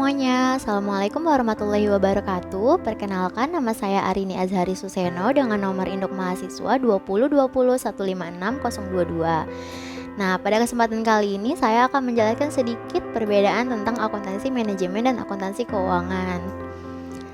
semuanya, Assalamualaikum warahmatullahi wabarakatuh. Perkenalkan, nama saya Arini Azhari Suseno dengan nomor induk mahasiswa 2020156022. Nah, pada kesempatan kali ini saya akan menjelaskan sedikit perbedaan tentang akuntansi manajemen dan akuntansi keuangan.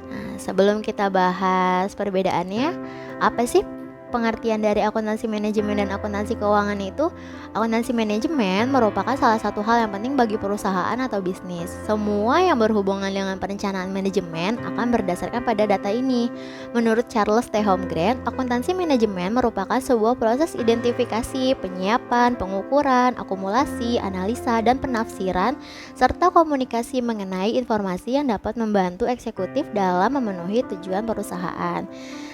Nah, sebelum kita bahas perbedaannya, apa sih pengertian dari akuntansi manajemen dan akuntansi keuangan itu? Akuntansi manajemen merupakan salah satu hal yang penting bagi perusahaan atau bisnis. Semua yang berhubungan dengan perencanaan manajemen akan berdasarkan pada data ini. Menurut Charles T. Holmgren, akuntansi manajemen merupakan sebuah proses identifikasi, penyiapan, pengukuran, akumulasi, analisa, dan penafsiran, serta komunikasi mengenai informasi yang dapat membantu eksekutif dalam memenuhi tujuan perusahaan.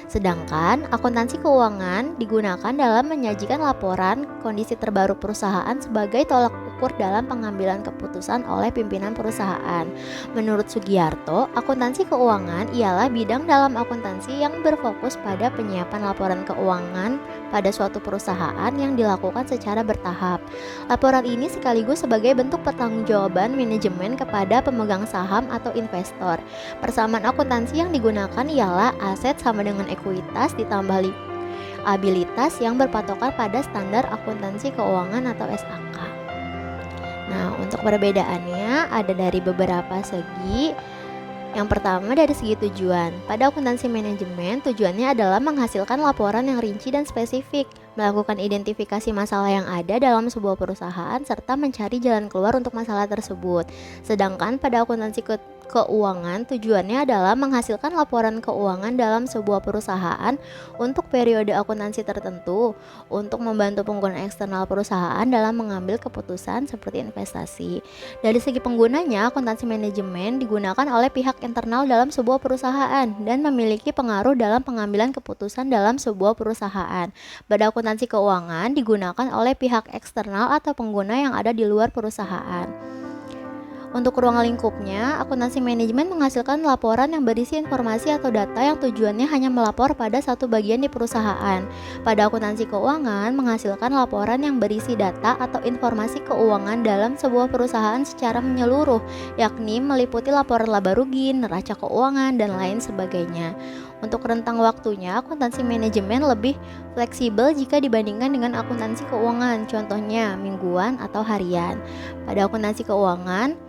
Sedangkan akuntansi keuangan digunakan dalam menyajikan laporan kondisi terbaru perusahaan sebagai tolak ukur dalam pengambilan keputusan oleh pimpinan perusahaan. Menurut Sugiarto, akuntansi keuangan ialah bidang dalam akuntansi yang berfokus pada penyiapan laporan keuangan pada suatu perusahaan yang dilakukan secara bertahap. Laporan ini sekaligus sebagai bentuk pertanggungjawaban manajemen kepada pemegang saham atau investor. Persamaan akuntansi yang digunakan ialah aset sama dengan ekuitas ditambah liabilitas yang berpatokan pada standar akuntansi keuangan atau SAK. Nah, untuk perbedaannya ada dari beberapa segi. Yang pertama dari segi tujuan. Pada akuntansi manajemen, tujuannya adalah menghasilkan laporan yang rinci dan spesifik, melakukan identifikasi masalah yang ada dalam sebuah perusahaan, serta mencari jalan keluar untuk masalah tersebut. Sedangkan pada akuntansi keuangan, tujuannya adalah menghasilkan laporan keuangan dalam sebuah perusahaan untuk periode akuntansi tertentu, untuk membantu pengguna eksternal perusahaan dalam mengambil keputusan seperti investasi. Dari segi penggunanya, akuntansi manajemen digunakan oleh pihak internal dalam sebuah perusahaan dan memiliki pengaruh dalam pengambilan keputusan dalam sebuah perusahaan. Pada akuntansi keuangan digunakan oleh pihak eksternal atau pengguna yang ada di luar perusahaan. Untuk ruang lingkupnya, akuntansi manajemen menghasilkan laporan yang berisi informasi atau data yang tujuannya hanya melapor pada satu bagian di perusahaan. Pada akuntansi keuangan, menghasilkan laporan yang berisi data atau informasi keuangan dalam sebuah perusahaan secara menyeluruh, yakni meliputi laporan laba rugi, neraca keuangan, dan lain sebagainya. Untuk rentang waktunya, akuntansi manajemen lebih fleksibel jika dibandingkan dengan akuntansi keuangan, contohnya mingguan atau harian. Pada akuntansi keuangan,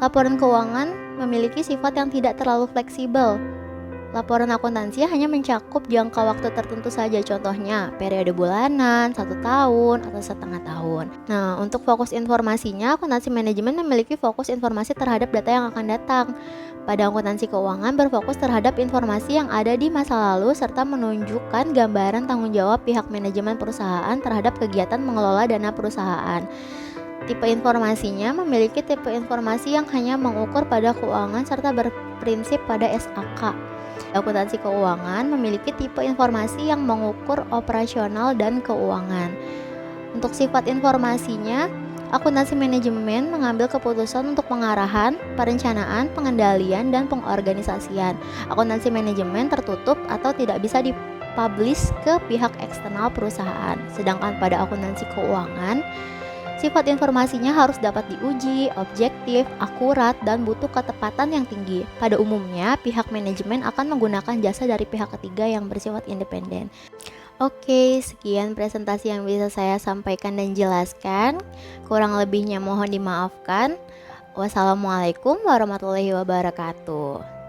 laporan keuangan memiliki sifat yang tidak terlalu fleksibel. Laporan akuntansi hanya mencakup jangka waktu tertentu saja, contohnya periode bulanan, 1 tahun, atau setengah tahun. Nah, untuk fokus informasinya, akuntansi manajemen memiliki fokus informasi terhadap data yang akan datang. Pada akuntansi keuangan berfokus terhadap informasi yang ada di masa lalu serta menunjukkan gambaran tanggung jawab pihak manajemen perusahaan terhadap kegiatan mengelola dana perusahaan. Tipe informasinya memiliki tipe informasi yang hanya mengukur pada keuangan serta berprinsip pada SAK. Akuntansi keuangan memiliki tipe informasi yang mengukur operasional dan keuangan. Untuk sifat informasinya, akuntansi manajemen mengambil keputusan untuk pengarahan, perencanaan, pengendalian, dan pengorganisasian. Akuntansi manajemen tertutup atau tidak bisa dipublish ke pihak eksternal perusahaan. Sedangkan pada akuntansi keuangan, sifat informasinya harus dapat diuji, objektif, akurat, dan butuh ketepatan yang tinggi. Pada umumnya, pihak manajemen akan menggunakan jasa dari pihak ketiga yang bersifat independen. Oke, sekian presentasi yang bisa saya sampaikan dan jelaskan. Kurang lebihnya mohon dimaafkan. Wassalamualaikum warahmatullahi wabarakatuh.